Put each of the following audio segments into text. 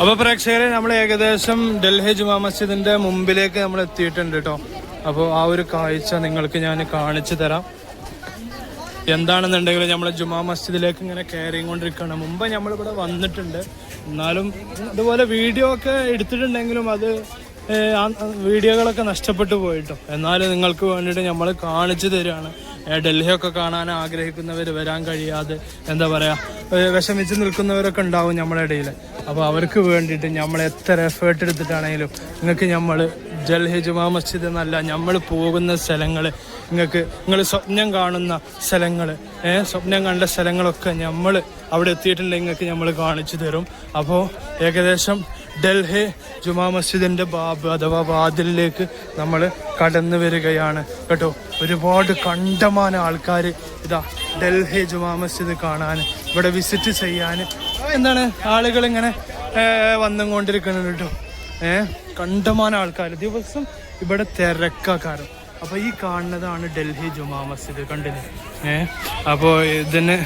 അപ്പോൾ പ്രേക്ഷകരെ നമ്മൾ ഏകദേശം ഡൽഹി ജുമാ മസ്ജിദിന്റെ മുമ്പിലേക്ക് നമ്മൾ എത്തിയിട്ടുണ്ട് കേട്ടോ. അപ്പോൾ ആ ഒരു കാഴ്ച നിങ്ങൾക്ക് ഞാൻ കാണിച്ചു തരാം. എന്താണെന്നുണ്ടെങ്കിൽ നമ്മൾ ജുമാ മസ്ജിദിലേക്ക് ഇങ്ങനെ കയറിക്കൊണ്ടിരിക്കുകയാണ്. മുമ്പ് നമ്മളിവിടെ വന്നിട്ടുണ്ട്, എന്നാലും ഇതുപോലെ വീഡിയോ ഒക്കെ എടുത്തിട്ടുണ്ടെങ്കിലും അത് വീഡിയോകളൊക്കെ നഷ്ടപ്പെട്ടു പോയിട്ടോ. എന്നാലും നിങ്ങൾക്ക് വേണ്ടിയിട്ട് നമ്മൾ കാണിച്ചു തരികയാണ്. ഡൽഹിയൊക്കെ കാണാൻ ആഗ്രഹിക്കുന്നവർ വരാൻ കഴിയാതെ എന്താ പറയുക വിഷമിച്ച് നിൽക്കുന്നവരൊക്കെ ഉണ്ടാവും നമ്മുടെ ഇടയിൽ. അപ്പോൾ അവർക്ക് വേണ്ടിയിട്ട് നമ്മൾ എത്ര എഫേർട്ട് എടുത്തിട്ടാണെങ്കിലും നിങ്ങൾക്ക് നമ്മൾ ഡൽഹി ജുമാ മസ്ജിദ് എന്നല്ല, നമ്മൾ പോകുന്ന സ്ഥലങ്ങൾ, നിങ്ങൾ സ്വപ്നം കാണുന്ന സ്ഥലങ്ങൾ, സ്വപ്നം കണ്ട സ്ഥലങ്ങളൊക്കെ നമ്മൾ അവിടെ എത്തിയിട്ടുണ്ടെങ്കിൽ നിങ്ങൾക്ക് നമ്മൾ കാണിച്ചു തരും. അപ്പോൾ ഏകദേശം ഡൽഹി ജുമാ മസ്ജിദിൻ്റെ ബാബ് അഥവാ വാതിലിലേക്ക് നമ്മൾ കടന്നു വരികയാണ് കേട്ടോ. ഒരുപാട് കണ്ടമാന ആൾക്കാർ ഇതാ ഡൽഹി ജുമാ മസ്ജിദ് കാണാൻ, ഇവിടെ വിസിറ്റ് ചെയ്യാൻ എന്താണ് ആളുകളിങ്ങനെ വന്നുകൊണ്ടിരിക്കുന്നുണ്ട് കേട്ടോ. കണ്ടമാന ആൾക്കാർ ദിവസം ഇവിടെ തിരക്കാക്കാരും. അപ്പോൾ ഈ കാണുന്നതാണ് ഡൽഹി ജുമാ മസ്ജിദ്, കണ്ടില്ലേ? അപ്പോൾ ഇതിന്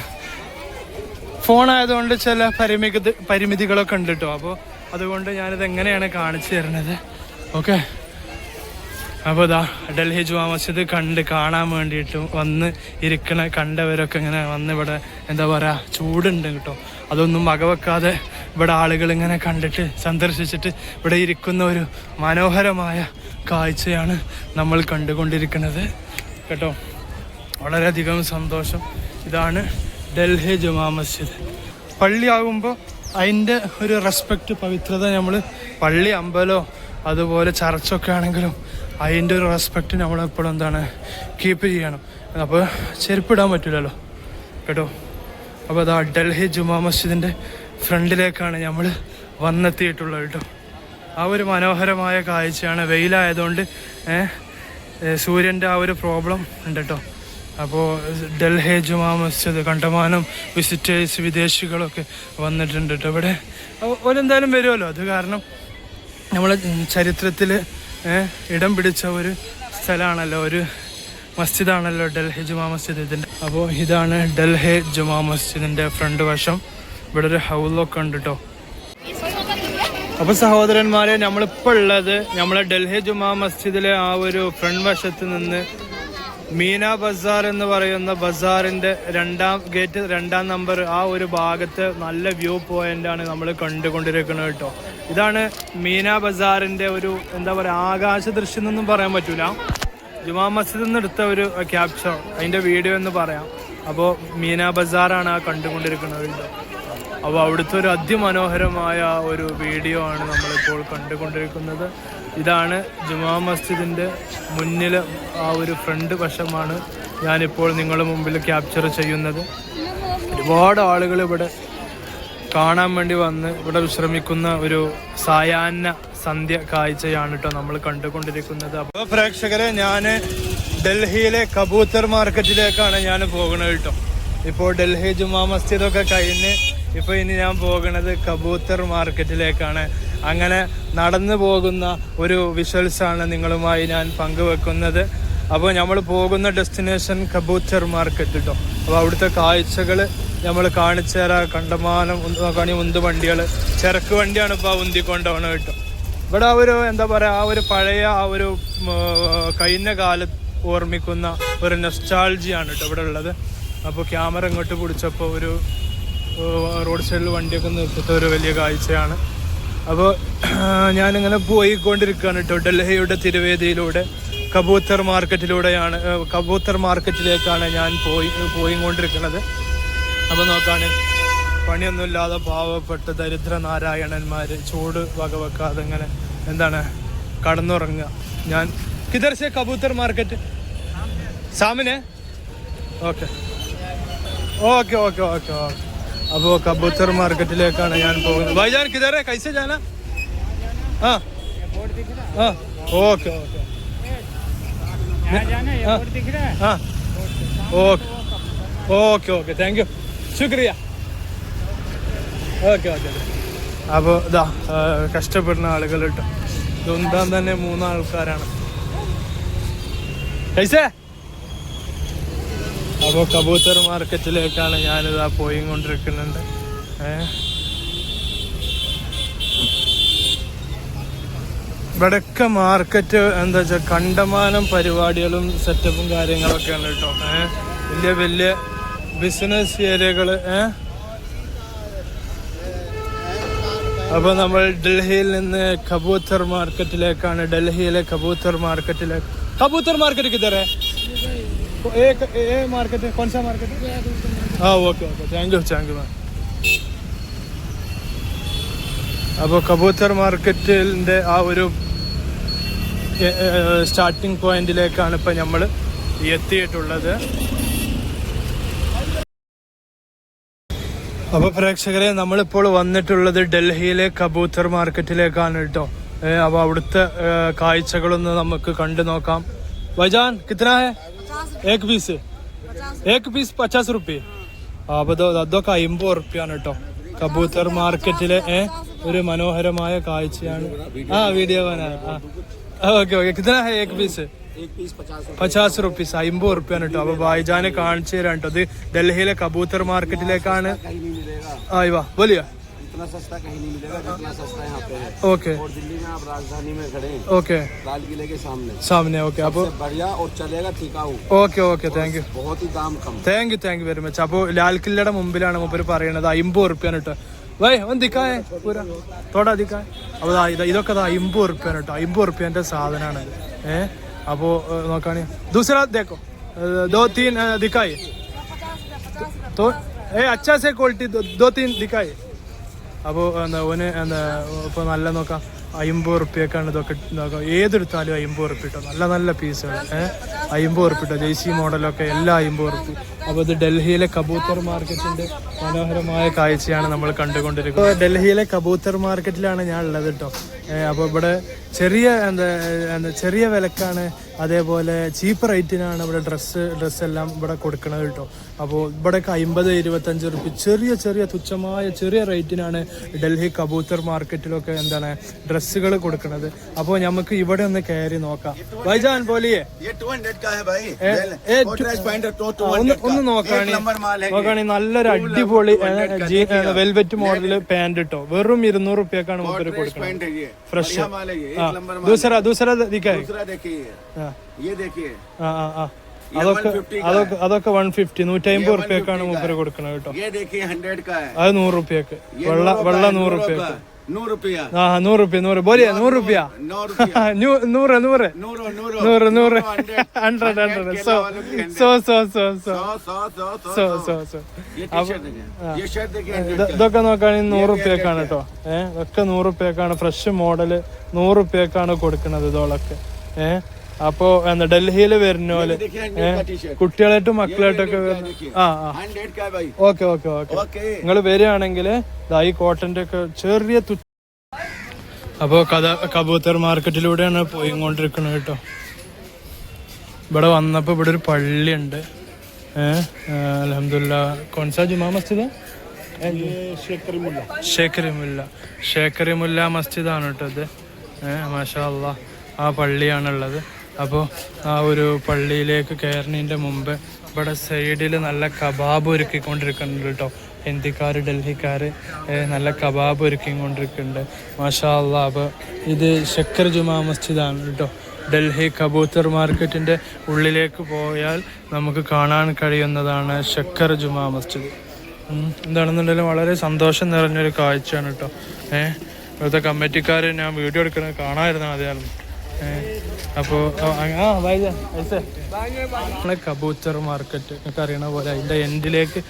ഫോണായതുകൊണ്ട് ചില പരിമിതികളൊക്കെ ഉണ്ട് കേട്ടോ. അപ്പോൾ അതുകൊണ്ട് ഞാനിത് എങ്ങനെയാണ് കാണിച്ചു തരുന്നത്. ഓക്കെ, അപ്പോൾ ഇതാ ഡൽഹി ജുമാ മസ്ജിദ് കാണാൻ വേണ്ടിയിട്ട് വന്ന് ഇരിക്കണ കണ്ടവരൊക്കെ ഇങ്ങനെ വന്ന് ഇവിടെ എന്താ പറയുക ചൂടുണ്ട് കേട്ടോ. അതൊന്നും വകവെക്കാതെ ഇവിടെ ആളുകൾ ഇങ്ങനെ കണ്ടിട്ട് സന്ദർശിച്ചിട്ട് ഇവിടെ ഇരിക്കുന്ന ഒരു മനോഹരമായ കാഴ്ചയാണ് നമ്മൾ കണ്ടുകൊണ്ടിരിക്കുന്നത് കേട്ടോ. വളരെയധികം സന്തോഷം. ഇതാണ് ഡൽഹി ജുമാ മസ്ജിദ്. പള്ളിയാകുമ്പോൾ അതിൻ്റെ ഒരു റെസ്പെക്റ്റ്, പവിത്രത നമ്മൾ പള്ളി, അമ്പലമോ അതുപോലെ ചർച്ചൊക്കെ ആണെങ്കിലും അതിൻ്റെ ഒരു റെസ്പെക്റ്റ് നമ്മളെപ്പോഴും എന്താണ് കീപ്പ് ചെയ്യണം. അപ്പോൾ ചെരുപ്പിടാൻ പറ്റില്ലല്ലോ കേട്ടോ. അപ്പോൾ അതാ ഡൽഹി ജുമാ മസ്ജിദിൻ്റെ ഫ്രണ്ടിലേക്കാണ് നമ്മൾ വന്നെത്തിയിട്ടുള്ളത് കേട്ടോ. ആ ഒരു മനോഹരമായ കാഴ്ചയാണ്. വെയിലായതുകൊണ്ട് സൂര്യൻ്റെ ആ ഒരു പ്രോബ്ലം ഉണ്ട് കേട്ടോ. അപ്പോൾ ഡൽഹി ജുമാ മസ്ജിദ് കണ്ടമാനം വിസിറ്റേഴ്സ്, വിദേശികളൊക്കെ വന്നിട്ടുണ്ട് കേട്ടോ. ഇവിടെ ഓരെന്തായാലും വരുമല്ലോ, അത് കാരണം നമ്മളെ ചരിത്രത്തിൽ ഇടം പിടിച്ച ഒരു സ്ഥലമാണല്ലോ, ഒരു മസ്ജിദാണല്ലോ ഡൽഹി ജുമാ മസ്ജിദ് ഇതിൻ്റെ. അപ്പോൾ ഇതാണ് ഡൽഹി ജുമാ മസ്ജിദിൻ്റെ ഫ്രണ്ട് വശം. ഇവിടെ ഒരു ഹൗലൊക്കെ ഉണ്ട് കേട്ടോ. അപ്പോൾ സഹോദരന്മാരെ, നമ്മളിപ്പോൾ ഉള്ളത് നമ്മളെ ഡൽഹി ജുമാ മസ്ജിദിലെ ആ ഒരു ഫ്രണ്ട് വശത്ത് നിന്ന് മീന ബസാർ എന്ന് പറയുന്ന ബസാറിൻ്റെ 2ാം ഗേറ്റ് 2ാം നമ്പർ ആ ഒരു ഭാഗത്ത് നല്ല വ്യൂ പോയിൻ്റാണ് നമ്മൾ കണ്ടുകൊണ്ടിരിക്കുന്നത് കേട്ടോ. ഇതാണ് മീന ബസാറിൻ്റെ ഒരു എന്താ പറയുക ആകാശ ദൃശ്യം എന്നൊന്നും പറയാൻ പറ്റൂല, ജുമാ മസ്ജിദിൽ നിന്ന് എടുത്ത ഒരു ക്യാപ്ചർ, അതിൻ്റെ വീഡിയോ എന്ന് പറയാം. അപ്പോൾ മീന ബസാറാണ് ആ കണ്ടുകൊണ്ടിരിക്കുന്നത് കേട്ടോ. അപ്പോൾ അവിടുത്തെ ഒരു അതിമനോഹരമായ ഒരു വീഡിയോ ആണ് നമ്മളിപ്പോൾ കണ്ടുകൊണ്ടിരിക്കുന്നത്. ഇതാണ് ജുമാ മസ്ജിദിൻ്റെ മുന്നിൽ ആ ഒരു ഫ്രണ്ട് വശമാണ് ഞാനിപ്പോൾ നിങ്ങളുടെ മുമ്പിൽ ക്യാപ്ചർ ചെയ്യുന്നത്. ഒരുപാട് ആളുകൾ ഇവിടെ കാണാൻ വേണ്ടി വന്ന് ഇവിടെ വിശ്രമിക്കുന്ന ഒരു സായാഹ്ന സന്ധ്യ കാഴ്ചയാണ് കേട്ടോ നമ്മൾ കണ്ടുകൊണ്ടിരിക്കുന്നത്. അപ്പോൾ പ്രേക്ഷകരെ, ഞാൻ ഡൽഹിയിലെ കബൂത്തർ മാർക്കറ്റിലേക്കാണ് ഞാൻ പോകുന്നത് കേട്ടോ. ഇപ്പോൾ ഡൽഹി ജുമാ മസ്ജിദൊക്കെ കഴിഞ്ഞ് ഇപ്പോൾ ഇനി ഞാൻ പോകുന്നത് കബൂത്തർ മാർക്കറ്റിലേക്കാണ്. അങ്ങനെ നടന്നു പോകുന്ന ഒരു വിഷ്വൽസാണ് നിങ്ങളുമായി ഞാൻ പങ്കുവെക്കുന്നത്. അപ്പോൾ നമ്മൾ പോകുന്ന ഡെസ്റ്റിനേഷൻ കബൂത്തർ മാർക്കറ്റ് കേട്ടോ. അപ്പോൾ അവിടുത്തെ കാഴ്ചകൾ നമ്മൾ കാണിച്ചു തരാം. കണ്ടമാനം ഉന്തുവണ്ടികൾ, ചരക്ക് വണ്ടിയാണ് ഇപ്പോൾ ഉന്തിക്കൊണ്ടുപോകണം കേട്ടോ. ഇവിടെ ആ ഒരു എന്താ പറയുക ആ ഒരു പഴയ ആ ഒരു കഴിഞ്ഞ കാലത്ത് ഓർമ്മിക്കുന്ന ഒരു നെസ്റ്റാൾജിയാണ് കേട്ടോ ഇവിടെ ഉള്ളത്. അപ്പോൾ ക്യാമറ ഇങ്ങോട്ട് പിടിച്ചപ്പോൾ ഒരു റോഡ് സൈഡിൽ വണ്ടിയൊക്കെ നിർത്തിയിട്ട് ഒരു വലിയ കാഴ്ചയാണ്. അപ്പോൾ ഞാനിങ്ങനെ പോയിക്കൊണ്ടിരിക്കുകയാണ് കേട്ടോ ഡൽഹിയുടെ തിരുവേദിയിലൂടെ കബൂത്തർ മാർക്കറ്റിലേക്കാണ് ഞാൻ പോയിക്കൊണ്ടിരിക്കുന്നത്. അപ്പോൾ നോക്കാണ് പണിയൊന്നുമില്ലാതെ പാവപ്പെട്ട ദരിദ്ര നാരായണന്മാർ ചൂട് വകവെക്കാതെ ഇങ്ങനെ എന്താണ് കടന്നുറങ്ങുക. ഞാൻ കിധർ സെ കബൂത്തർ മാർക്കറ്റ് സാമിനെ okay okay okay okay okay. അപ്പോൾ കബൂത്തർ മാർക്കറ്റിലേക്കാണ് ഞാൻ പോകുന്നത്. ഭായിജാൻ കിധർ ഹൈ, കൈസെ ജാനാ? ആ ആ ഓക്കെ ഓക്കെ ആ okay okay okay thank you, ശുക്രിയ. Okay okay. അപ്പോൾ ഇതാ കഷ്ടപ്പെടുന്ന ആളുകൾ കേട്ടോ. ഇതൊന്നാൻ തന്നെ 3 ആൾക്കാരാണ്. കൈസേ. അപ്പോൾ കബൂത്തർ മാർക്കറ്റിലേക്കാണ് ഞാനിതാ പോയിക്കൊണ്ടിരിക്കുന്നുണ്ട്. ഇവിടെയൊക്കെ മാർക്കറ്റ് എന്താ വെച്ചാൽ കണ്ടമാനം പരിപാടികളും സെറ്റപ്പും കാര്യങ്ങളൊക്കെയാണ് കേട്ടോ. വലിയ വലിയ ബിസിനസ് ഏരിയകള്. അപ്പൊ നമ്മൾ ഡൽഹിയിൽ നിന്ന് കബൂത്തർ മാർക്കറ്റിലേക്കാണ്. ഡൽഹിയിലെ കബൂത്തർ മാർക്കറ്റിലേക്ക്. കബൂത്തർ മാർക്കറ്റ് കിതറേ മാർക്കറ്റ് കോൺസ market? Okay okay, thank you ma'am. അപ്പോൾ കബൂത്തർ മാർക്കറ്റിൻ്റെ ആ ഒരു സ്റ്റാർട്ടിംഗ് പോയിന്റിലേക്കാണ് ഇപ്പം നമ്മൾ എത്തിയിട്ടുള്ളത്. അപ്പോൾ പ്രേക്ഷകരെ, നമ്മളിപ്പോൾ വന്നിട്ടുള്ളത് ഡൽഹിയിലെ കബൂത്തർ മാർക്കറ്റിലേക്കാണ് കേട്ടോ. അപ്പോൾ അവിടുത്തെ കാഴ്ചകളൊന്ന് നമുക്ക് കണ്ടു നോക്കാം. വൈജാൻ കിतना है? एक पीस 50 रुपये. അപ്പോൾ അതൊക്കെ 50 റുപ്യാണ് കേട്ടോ. കബൂത്തർ മാർക്കറ്റിലെ ഒരു മനോഹരമായ കാഴ്ചയാണ്. Video okay okay. കിतना है एक पीस? 50 रुपीस, 50 റുപ്യാണ് കേട്ടോ. അപ്പൊ ഭായിജാനെ കാണിച്ചു തരാം കേട്ടോ. ഇത് ഡൽഹിയിലെ കബൂത്തർ മാർക്കറ്റിലേക്കാണ്. വാ ബോലിയ. ഓക്കെ ഓക്കെ സാമനെ. ഓക്കെ അപ്പൊ okay okay, thank you very much. അപ്പോൾ ലാൽ കില്ലയുടെ മുമ്പിലാണ് മൂപ്പര് പറയണത് 50 റുപ്യാണ് കേട്ടോ. വൈ ഒന്ന് ദിക്കായ പൂരാ തോടാ ദിക്കായ. അപ്പോൾ ഇതൊക്കെ 50 റുപ്യാണ് കേട്ടോ. 50 റുപ്യന്റെ സാധനമാണ്. അപ്പോൾ നോക്കാണ്. दूसरा देखो 2-3 दिखाइए तो अच्छा से क्वालिटी 2-3 दिखाइए. അപ്പോൾ ഇപ്പോൾ നല്ല നോക്കാം. 50 റുപ്യക്കാണ് ഇതൊക്കെ. ഏതെടുത്താലും 50 റുപ്യ കേട്ടോ. നല്ല നല്ല പീസുകൾ 50 റുപ്യ കേട്ടോ. ജെയ്സി മോഡലൊക്കെ എല്ലാം 50 റുപ്യ. അപ്പോൾ ഇത് ഡൽഹിയിലെ കബൂത്തർ മാർക്കറ്റിന്റെ മനോഹരമായ കാഴ്ചയാണ് നമ്മൾ കണ്ടുകൊണ്ടിരിക്കുന്നത്. ഡൽഹിയിലെ കബൂത്തർ മാർക്കറ്റിലാണ് ഞാൻ ഉള്ളത് കേട്ടോ. അപ്പോൾ ഇവിടെ ചെറിയ വിലക്കാണ്, അതേപോലെ ചീപ്പ് റേറ്റിനാണ് ഇവിടെ ഡ്രസ്സെല്ലാം ഇവിടെ കൊടുക്കുന്നത് കേട്ടോ. അപ്പോൾ ഇവിടെയൊക്കെ 50-25 റുപ്യ ചെറിയ തുച്ഛമായ ചെറിയ റേറ്റിനാണ് ഡൽഹി കബൂത്തർ മാർക്കറ്റിലൊക്കെ ഡ്രസ്സുകൾ കൊടുക്കുന്നത്. അപ്പോൾ നമുക്ക് ഇവിടെ ഒന്ന് കയറി നോക്കാം. വൈജാൻ ബോലിയേ ഒന്ന് നോക്കാണി നല്ലൊരു അടിപൊളി വെൽവെറ്റ് മോഡല് പാന്റ് കേട്ടോ. വെറും 200 റുപ്യക്കാണ് മൂപ്പര് കൊടുക്കുന്നത്. ഫ്രഷ്. दूसरा दिखाए അതൊക്കെ 150 150 റുപ്യക്കാണ് മൂപ്പര് കൊടുക്കുന്നത് കേട്ടോ. അത് 100 റുപ്യക്ക്. വെള്ള 100 റുപ്യക്ക്. 100 റുപ്യ 100 बोलिए 100 रुपया 100 ഇതൊക്കെ നോക്കുകയാണെങ്കിൽ 100 റുപ്യക്കാണ് കേട്ടോ. ഒക്കെ 100 റുപ്യക്കാണ്. ഫ്രഷ് മോഡല് 100 റുപ്യക്കാണ് കൊടുക്കുന്നത് ഇതോളൊക്കെ. അപ്പോ ഡൽഹിയിൽ വരുന്ന പോലെ കുട്ടികളായിട്ടും മക്കളായിട്ടൊക്കെ ഓക്കെ ഓക്കെ ഓക്കെ. നിങ്ങൾ വരികയാണെങ്കിൽ ഈ കോട്ടന്റെ ഒക്കെ ചെറിയ അപ്പോൾ കബൂത്തർ മാർക്കറ്റിലൂടെയാണ് പോയിക്കൊണ്ടിരിക്കുന്നത് കേട്ടോ. ഇവിടെ വന്നപ്പോൾ ഇവിടെ ഒരു പള്ളിയുണ്ട്. അൽഹംദുലില്ലാ. കോൺസാ ജുമാ മസ്ജിദ്? ഷേഖറിമുല്ല മസ്ജിദാണ് കേട്ടോ ഇത്. മാഷാ അല്ലാ, ആ പള്ളിയാണുള്ളത്. അപ്പോൾ ആ ഒരു പള്ളിയിലേക്ക് കയറുന്നതിൻ്റെ മുമ്പ് ഇവിടെ സൈഡിൽ നല്ല കബാബ് ഒരുക്കിക്കൊണ്ടിരിക്കുന്നുണ്ട് കേട്ടോ. ഹിന്ദിക്കാർ ഡൽഹിക്കാർ നല്ല കബാബ് ഒരുക്കിക്കൊണ്ടിരിക്കുന്നുണ്ട്. മാഷാ അല്ലാ. അപ്പോൾ ഇത് ഷക്കർ ജുമാ മസ്ജിദാണ് കേട്ടോ. ഡൽഹി കബൂത്തർ മാർക്കറ്റിൻ്റെ ഉള്ളിലേക്ക് പോയാൽ നമുക്ക് കാണാൻ കഴിയുന്നതാണ് ഷക്കർ ജുമാ മസ്ജിദ്. എന്താണെന്നുണ്ടെങ്കിലും വളരെ സന്തോഷം നിറഞ്ഞൊരു കാഴ്ചയാണ് കേട്ടോ. ഇവിടുത്തെ കമ്മിറ്റിക്കാർ ഞാൻ വീഡിയോ എടുക്കുന്നത് കാണാതിരുന്നാൽ മതിയായിരുന്നു. അപ്പോൾ നമ്മളെ കബൂത്തർ മാർക്കറ്റ് ഒക്കെ അറിയണ പോലെ അതിൻ്റെ എൻഡിലേക്ക്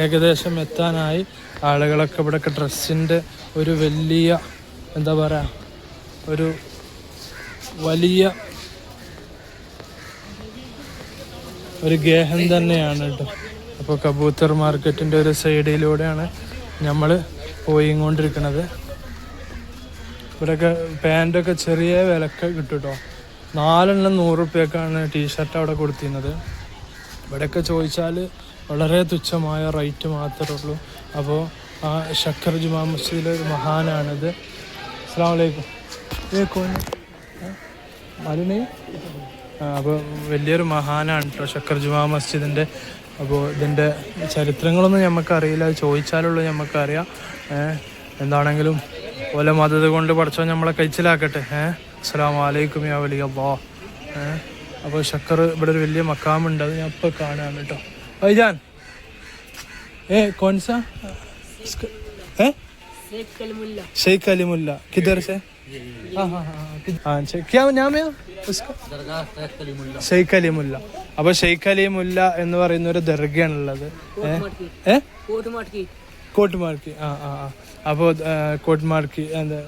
ഏകദേശം എത്താനായി. ആളുകളൊക്കെ ഇവിടെയൊക്കെ ഡ്രസ്സിൻ്റെ ഒരു വലിയ എന്താ പറയുക, ഒരു ഒരു ഗേഹം തന്നെയാണ് കേട്ടോ. അപ്പോൾ കബൂത്തർ മാർക്കറ്റിൻ്റെ ഒരു സൈഡിലൂടെയാണ് നമ്മൾ പോയിക്കൊണ്ടിരിക്കുന്നത്. ഇവിടെയൊക്കെ പാൻറ്റൊക്കെ ചെറിയ വിലക്ക് കിട്ടും കേട്ടോ. 4 100 റുപ്യക്കാണ് ടീഷർട്ട് അവിടെ കൊടുത്തിരുന്നത്. ഇവിടെയൊക്കെ ചോദിച്ചാൽ വളരെ തുച്ഛമായ റേറ്റ് മാത്രമേ ഉള്ളൂ. അപ്പോൾ ആ ഷക്കർ ജുമാ മസ്ജിദിലെ ഒരു മഹാനാണിത്. അസ്സലാമു അലൈക്കും. അപ്പോൾ വലിയൊരു മഹാനാണ് കേട്ടോ ഷക്കർ ജുമാ മസ്ജിദിൻ്റെ. അപ്പോൾ ഇതിൻ്റെ ചരിത്രങ്ങളൊന്നും നമുക്കറിയില്ല, ചോദിച്ചാലുള്ളൂ നമുക്കറിയാം. എന്താണെങ്കിലും ഓല മതത് കൊണ്ട് പഠിച്ചോ നമ്മളെ കഴിച്ചിലാക്കട്ടെ. അസ്സലാമു അലൈക്കും യാ വലി അല്ലാഹ്. അപ്പോൾ ഷക്കർ ഇവിടെ ഒരു വലിയ മക്കാമുണ്ട്, അത് ഞാൻ ഇപ്പോൾ കാണാണ് കേട്ടോ. ഭായിജാൻ കോൺസാ शेख अली मुल्ला किधर से? हाँ क्या नाम है उसका? ഷെയ്ഖ് അലി മുല്ല. അപ്പോൾ ഷെയ്ഖ് അലി മുല്ല എന്ന് പറയുന്ന ഒരു ദർഗയാണുള്ളത് കോട്ടുമാർക്കി. അപ്പോൾ കോട്ടുമാർക്കി എന്താ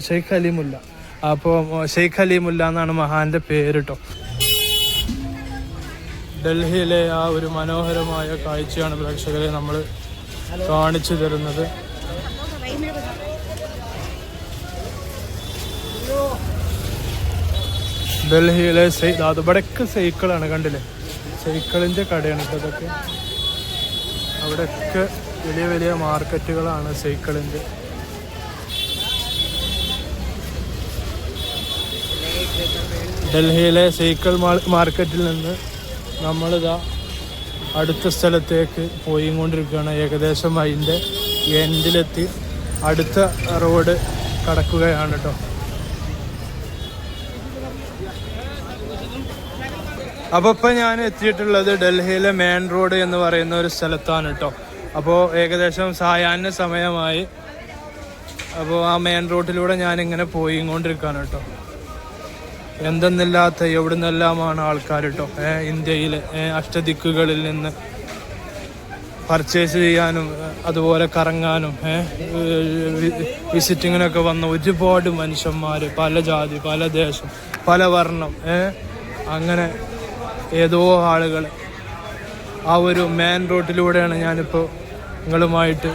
ഷെയ്ഖ് അലി മുല്ല. അപ്പോൾ ഷെയ്ഖ് അലി മുല്ല എന്നാണ് മഹാന്റെ പേര് കേട്ടോ. ഡൽഹിയിലെ ആ ഒരു മനോഹരമായ കാഴ്ചയാണ് പ്രേക്ഷകരെ നമ്മൾ കാണിച്ചു തരുന്നത്. ഡൽഹിയിലെ ഇവിടെയൊക്കെ സൈക്കിളാണ്, കണ്ടില്ലേ? സൈക്കിളിൻ്റെ കടയാണ് ഇപ്പോൾ ഇതൊക്കെ. അവിടെയൊക്കെ വലിയ വലിയ മാർക്കറ്റുകളാണ് സൈക്കിളിൻ്റെ. ഡൽഹിയിലെ സൈക്കിൾ മാർക്കറ്റിൽ നിന്ന് നമ്മളിതാ അടുത്ത സ്ഥലത്തേക്ക് പോയിക്കൊണ്ടിരിക്കുകയാണ്. ഏകദേശം അതിൻ്റെ എൻഡിലെത്തി അടുത്ത റോഡ് കടക്കുകയാണ് കേട്ടോ. അപ്പോൾ ഇപ്പം ഞാൻ എത്തിയിട്ടുള്ളത് ഡൽഹിയിലെ മെയിൻ റോഡ് എന്ന് പറയുന്ന ഒരു സ്ഥലത്താണ് കേട്ടോ. അപ്പോൾ ഏകദേശം സായാഹ്ന സമയമായി. അപ്പോൾ ആ മെയിൻ റോഡിലൂടെ ഞാനിങ്ങനെ പോയിക്കൊണ്ടിരിക്കുകയാണ് കേട്ടോ. എന്തെന്നില്ലാത്ത എവിടെ നിന്നെല്ലാമാണ് ആൾക്കാർ കേട്ടോ. ഇന്ത്യയിലെ അഷ്ടദിക്കുകളിൽ നിന്ന് പർച്ചേസ് ചെയ്യാനും അതുപോലെ കറങ്ങാനും വിസിറ്റിങ്ങിനൊക്കെ വന്ന ഒരുപാട് മനുഷ്യന്മാർ, പല ജാതി, പല ദേശം, പല വർണ്ണം, അങ്ങനെ ഏതോ ആളുകൾ ആ ഒരു മെയിൻ റോഡിലൂടെയാണ് ഞാനിപ്പോൾ നിങ്ങളുമായിട്ട്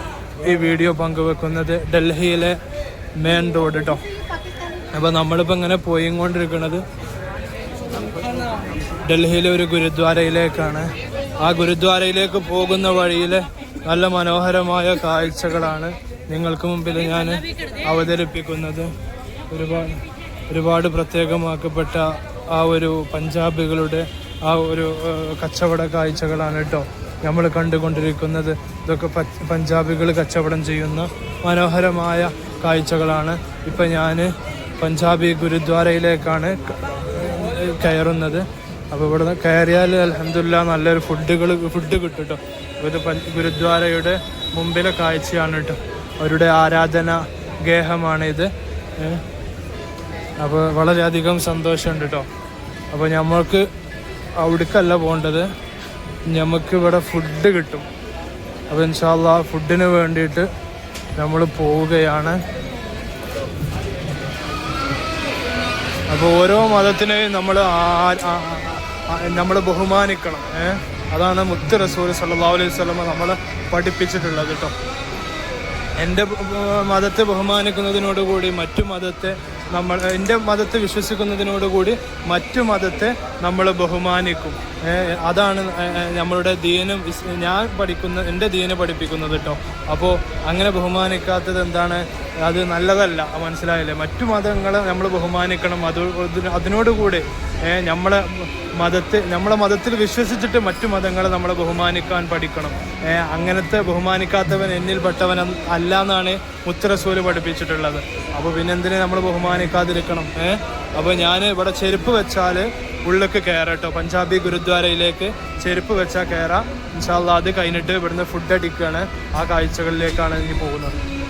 ഈ വീഡിയോ പങ്കുവെക്കുന്നത്. ഡൽഹിയിലെ മെയിൻ റോഡ് കേട്ടോ. അപ്പോൾ നമ്മളിപ്പോൾ ഇങ്ങനെ പോയിക്കൊണ്ടിരിക്കുന്നത് ഡൽഹിയിലെ ഒരു ഗുരുദ്വാരയിലേക്കാണ്. ആ ഗുരുദ്വാരയിലേക്ക് പോകുന്ന വഴിയിൽ നല്ല മനോഹരമായ കാഴ്ചകളാണ് നിങ്ങൾക്ക് മുമ്പിൽ ഞാൻ അവതരിപ്പിക്കുന്നത്. ഒരുപാട് പ്രത്യേകമാക്കപ്പെട്ട ആ ഒരു പഞ്ചാബികളുടെ ആ ഒരു കച്ചവട കാഴ്ചകളാണ് കേട്ടോ നമ്മൾ കണ്ടുകൊണ്ടിരിക്കുന്നത്. ഇതൊക്കെ പഞ്ചാബികൾ കച്ചവടം ചെയ്യുന്ന മനോഹരമായ കാഴ്ചകളാണ്. ഇപ്പം ഞാൻ പഞ്ചാബി ഗുരുദ്വാരയിലേക്കാണ് കയറുന്നത്. അപ്പോൾ ഇവിടെ കയറിയാൽ അൽഹംദുലില്ലാ നല്ലൊരു ഫുഡ് കിട്ടും കേട്ടോ. ഇത് ഗുരുദ്വാരയുടെ മുമ്പിലെ കാഴ്ചയാണ് കേട്ടോ. അവരുടെ ആരാധന ഗേഹമാണിത്. അപ്പോൾ വളരെയധികം സന്തോഷമുണ്ട് കേട്ടോ. അപ്പോൾ നമ്മൾക്ക് അവിടേക്കല്ല പോകേണ്ടത്, നമുക്ക് ഇവിടെ ഫുഡ് കിട്ടും. അപ്പോൾ ഇൻഷാ അല്ലാഹ് ഫുഡിന് വേണ്ടിയിട്ട് നമ്മൾ പോവുകയാണ്. അപ്പോൾ ഓരോ മതത്തിനെയും നമ്മൾ ബഹുമാനിക്കണം. അതാണ് മുത്ത് റസൂൽ സല്ലല്ലാഹു അലൈഹി വസല്ലം നമ്മളെ പഠിപ്പിച്ചിട്ടുള്ളത് കേട്ടോ. എൻ്റെ മതത്തെ ബഹുമാനിക്കുന്നതിനോടുകൂടി മറ്റു മതത്തെ എൻ്റെ മതത്തെ വിശ്വസിക്കുന്നതിനോടുകൂടി മറ്റു മതത്തെ നമ്മൾ ബഹുമാനിക്കും. അതാണ് നമ്മളുടെ ദീനും ഞാൻ എൻ്റെ ദീന് പഠിപ്പിക്കുന്നത് കേട്ടോ. അപ്പോൾ അങ്ങനെ ബഹുമാനിക്കാത്തത് എന്താണ്? അത് നല്ലതല്ല, മനസ്സിലായില്ലേ? മറ്റു മതങ്ങളെ നമ്മൾ ബഹുമാനിക്കണം. അതിനോടുകൂടി നമ്മളെ മതത്തിൽ വിശ്വസിച്ചിട്ട് മറ്റു മതങ്ങളെ നമ്മൾ ബഹുമാനിക്കാൻ പഠിക്കണം. അങ്ങനത്തെ ബഹുമാനിക്കാത്തവൻ എന്നിൽ പെട്ടവൻ അല്ല എന്നാണ് മുത്ത് റസൂല് പഠിപ്പിച്ചിട്ടുള്ളത്. അപ്പോൾ പിന്നെന്തിനെ നമ്മൾ ബഹുമാനിക്കാതിരിക്കണം? അപ്പോൾ ഞാൻ ഇവിടെ ചെരുപ്പ് വെച്ചാൽ ഉള്ളിലേക്ക് കയറാം കേട്ടോ. പഞ്ചാബി ഗുരുദ്വാരയിലേക്ക് ചെരുപ്പ് വെച്ചാൽ കയറാം. ഇൻഷാ അല്ലാഹ് അത് കഴിഞ്ഞിട്ട് ഇവിടുന്ന് ഫുഡ് അടിക്കുകയാണ്. ആ കാഴ്ചകളിലേക്കാണ് ഇനി പോകുന്നത്.